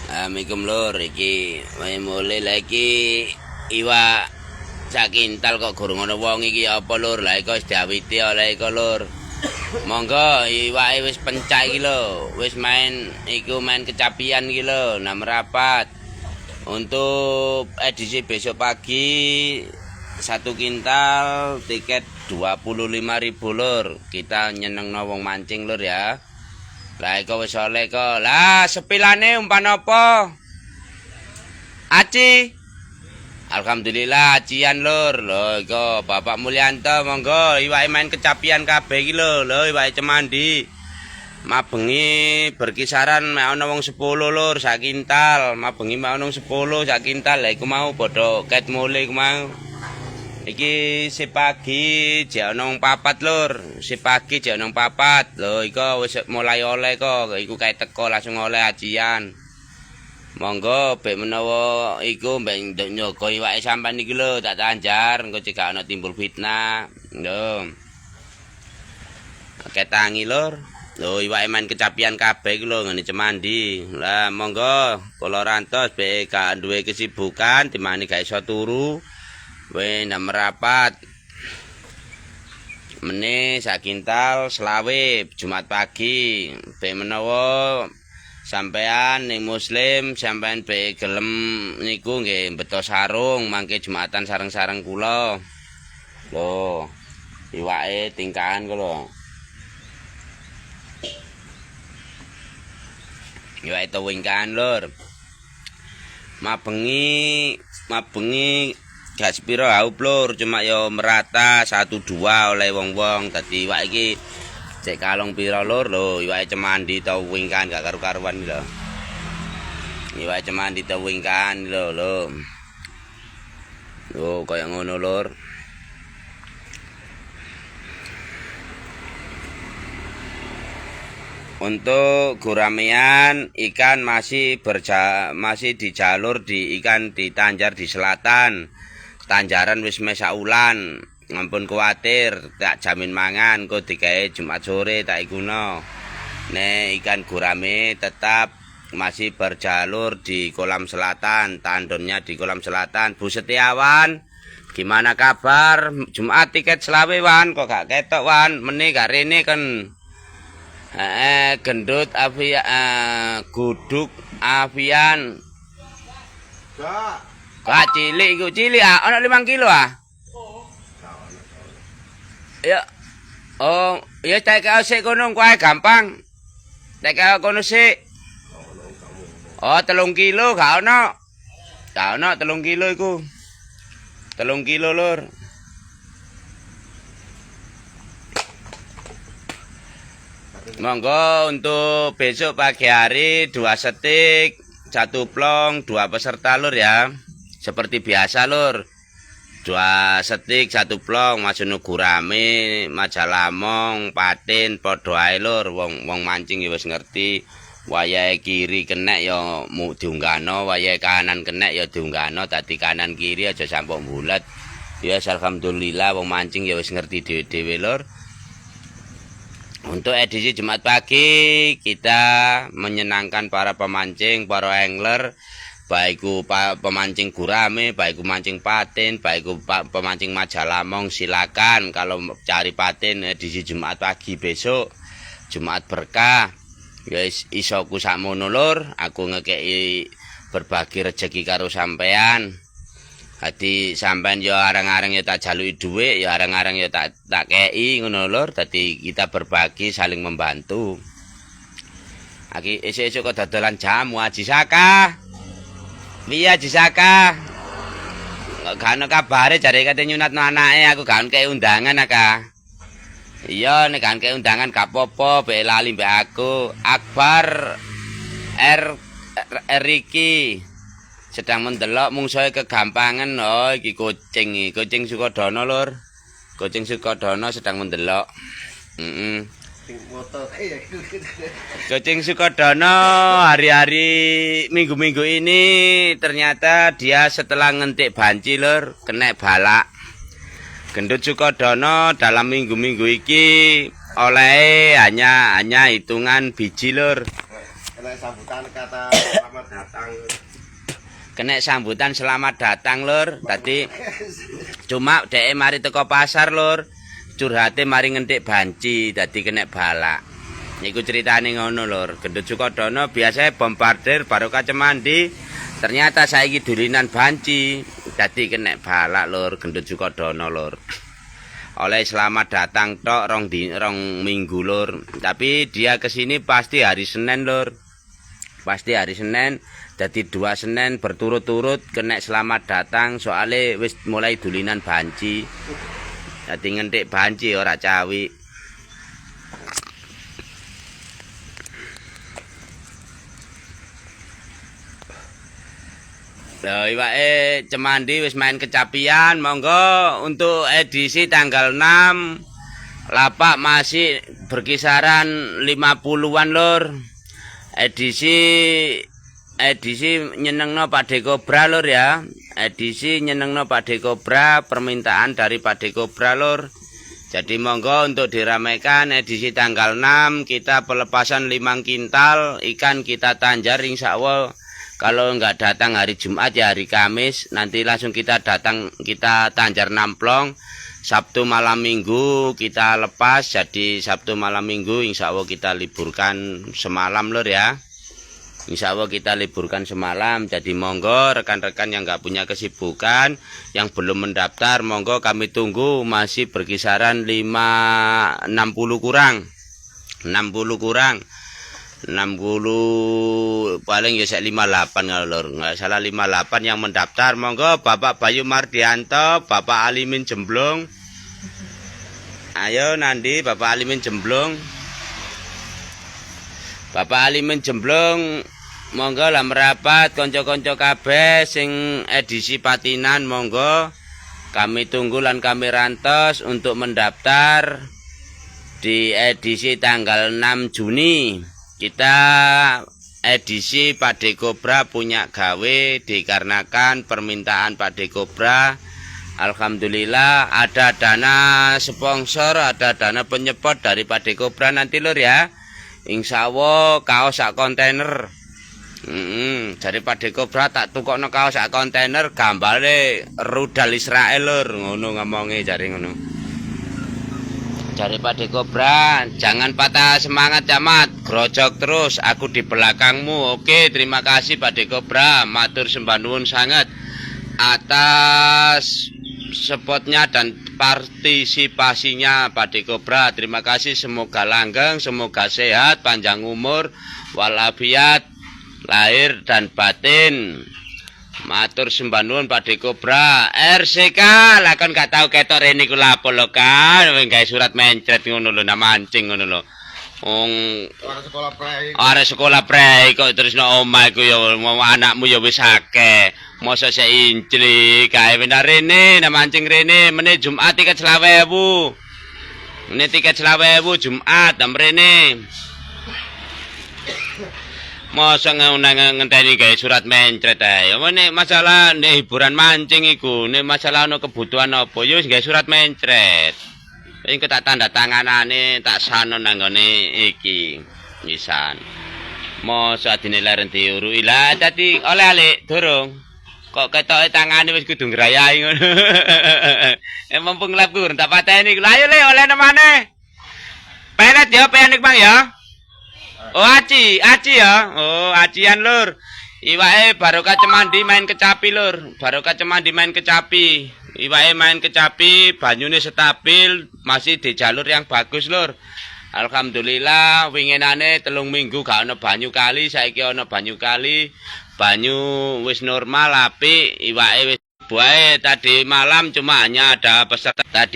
Assalamualaikum lur, iki mulai lagi iwak sak kintal kok gurung ana wong iki apa lur? Lah iku wis diawiti oleh iku lur. Monggo iwake wis pencak iki lho, wis main kecapian iki lho, nang merapat. Untuk edisi besok pagi 1 kintal tiket 25.000 lur. Kita nyenengno wong mancing lur ya. Lah iku wis oleh kok. Lah sepilane umpan apa? Aci. Alhamdulillah acian lur. Lho iku Bapak Mulyanto monggo iwake main kecapian kabeh iki lho. Lho iwake cemandi. Mabengi berkisaran mek ana wong 10 lur sak kintal. Mabengi mek ana 10 sak kintal. Lah iku mau padha ket mule iku mau. Iki si pagi jek ana 4 lur, si pagi jek ana 4. Lho iku wis mulai oleh kok, iku kae teko langsung oleh ajian. Monggo bek menawa iku mbek nyogo iwake sampean iki lho tak tanjar engko cekak ana timbul fitnah. Lho. Ketangi lur. Lho iwake main kecapian kabeh iki lho ngene cemandi. Lah monggo kula rantos bek gak duwe kesibukan dimani gak iso turu. Nang merapat meneh sak kintal selawe Jumat pagi be menawa sampean ning muslim sampean be gelem niku nggih beto sarung mangke Jumatan sareng-sareng kula lho iwake tingkahan kula iwake towingkan lur mabengi gak sepiro haup lur cuma yo merata 1-2 oleh wong-wong dadi iwak iki cek kalong piro lur lho iwake cemandi towingkan gak karu-karuan lho iwake cemandi towingkan lho lho kaya ngono lur untuk guramean ikan masih di jalur di ikan di Tanjar di selatan Tanjaran wis mesak ulan ngampun kuwatir tak jamin mangan kok digawe Jumat sore tak iguno nek ikan gurame tetap masih berjalur di kolam selatan tandonnya di kolam selatan Bu Setiawan gimana kabar Jumat tiket selawe wan kok gak ketok wan meneh gak rene kan gendut guduk avian Kak cilik iku cilik ana 5 kilo Ya. Oh, ya tak kau sik kono kuwi gampang. Tak kau kono sik. Oh, 3 kilo gak ono. Gak ono 3 kilo iku. 3 kilo lur. Monggo untuk besok pagi hari 2 setik, 1 plong, 2 peserta lur ya. Seperti biasa lur 2 setik 1 plong masuk gurame majalamong patin padha ae lur wong mancing ya wis ngerti wayahe kiri kenek ya diunggahno wayahe kanan kenek ya diunggahno dadi kanan kiri aja sampok bulet ya alhamdulillah wong mancing ya wis ngerti dhewe-dhewe lur untuk edisi Jumat pagi kita menyenangkan para pemancing para angler baik pemancing gurame, baik mancing patin, baik pemancing majalamong silakan kalau cari patin di Jumat pagi besok Jumat berkah guys isoku sakmono lur aku ngekei berbagi rezeki karo sampean dadi sampean yo areng-areng yo tak jaluki dhuwit yo areng-areng yo tak kei ngono lur dadi kita berbagi saling membantu iki esuk-esuk kok dodolan jamu Haji Saka Iya Jisaka gak ono kabare jare kate nyunatno anake aku gak kei undangan aka. Iya nek gak kei undangan gak apa-apa mbek lali mbek aku. Akbar Riki sedang mendelok mungsuhe kegampangan oh iki kucing Sukodono lur. Kucing Sukodono sedang mendelok. Kucing Sukodono hari-hari minggu-minggu ini ternyata dia setelah ngentik banci lur kena balak. Gendut Sukodono dalam minggu-minggu iki oleh hanya hitungan biji lur. kena sambutan kata selamat datang. Kena sambutan selamat datang lur. Tadi cuma dhek mari teko pasar lur. Curhate mari ngentik banci, dadi kena balak. Niku ceritane ngono lur. Gendut Sukodono biasanya bombardir barokah Cemandi. Ternyata saiki dulinan banci, dadi kena balak lur Gendut Sukodono lur. Oleh selamat datang tok rong minggu lur. Tapi dia kesini pasti hari Senin lur. Pasti hari Senin. Jadi 2 Senin berturut-turut kena selamat datang. Soalnya wis mulai dulinan banci. Jadi ngentik banci ora cawi. Lah iwake Cemandi wis main kecapian, monggo untuk edisi tanggal 6 lapak masih berkisaran 50-an lur. Edisi nyenengno Pak Dekobra lur ya. Edisi nyenengno Pak Dekobra, permintaan dari Pak Dekobra lur. Jadi monggo untuk diramaikan edisi tanggal 6 kita pelepasan 5 kintal ikan kita tanjar insyaallah. Kalau enggak datang hari Jumat ya hari Kamis, nanti langsung kita datang, kita tanjar 6 plong. Sabtu malam Minggu kita lepas, jadi Sabtu malam Minggu insya Allah kita liburkan semalam lur ya. Insya Allah kita liburkan semalam, jadi monggo rekan-rekan yang enggak punya kesibukan, yang belum mendaftar, monggo kami tunggu masih berkisaran 60 kurang. 60 paling ya 58 kalau lur, nggak salah 58 yang mendaftar. Monggo Bapak Bayu Mardianto, Bapak Alimin Jemblung. Ayo nanti Bapak Alimin Jemblung. Bapak Alimin Jemblung monggo lah merapat konco-konco kabeh sing edisi patinan monggo. Kami tunggu lan kami rantos untuk mendaftar di edisi tanggal 6 Juni. Kita edisi Pak Dekobra punya gawe dikarenakan permintaan Pak Dekobra. Alhamdulillah ada dana sponsor, ada dana penyepot dari Pak Dekobra nanti lur ya. Insya Allah kaos sak kontainer. Dari Pak Dekobra tak tukokno kaos sak kontainer gambare rudal Israel lur, ngono ngomonge jare ngono. Dari Pak Dekobra, jangan patah semangat camat, grojok terus, aku di belakangmu. Oke, terima kasih Pak Dekobra, matur sembah nuwun sangat atas spotnya dan partisipasinya Pak Dekobra. Terima kasih, semoga langgeng, semoga sehat, panjang umur, walafiat, lahir dan batin. Matur sembah nuwun Pak Dekobra. RCK lah kan gak tau ketok rene iku lha apa lho kan, gawe surat mencret ngono lho, mancing ngono lho. Arek sekolah prei kok terus nang omah iku ya anakmu ya wis akeh. Mosok sik incli gawe benar rene nang mancing rene meneh Jumat tiket 20.000. Meneh tiket 20.000 Jumat nang rene. Masa ngenteni gawe surat mencret ae. Nek masalah nek hiburan mancing iku, nek masalah ono kebutuhan apa ya wis gawe surat mencret. Engko tak tanda tanganane, tak sano nang ngene iki. Nisan. Masa dinilai diurui lah dadi oleh-oleh durung. Kok ketoke tangane wis kudu ngrayai ngono. Mumpung labur tak pateni. Lah ayo le oleh nang maneh. Penet ya, penek Bang ya. Oh aci ya. Oh acian lur. Iwake barokah Cemandi main kecapi lur. Barokah Cemandi main kecapi. Iwake main kecapi, banyune stabil, masih di jalur yang bagus lur. Alhamdulillah winginane 3 minggu gak ono banyu kali, saiki ono banyu kali. Banyu wis normal apik, iwake wis bae. Tadi malam cuma hanya ada peserta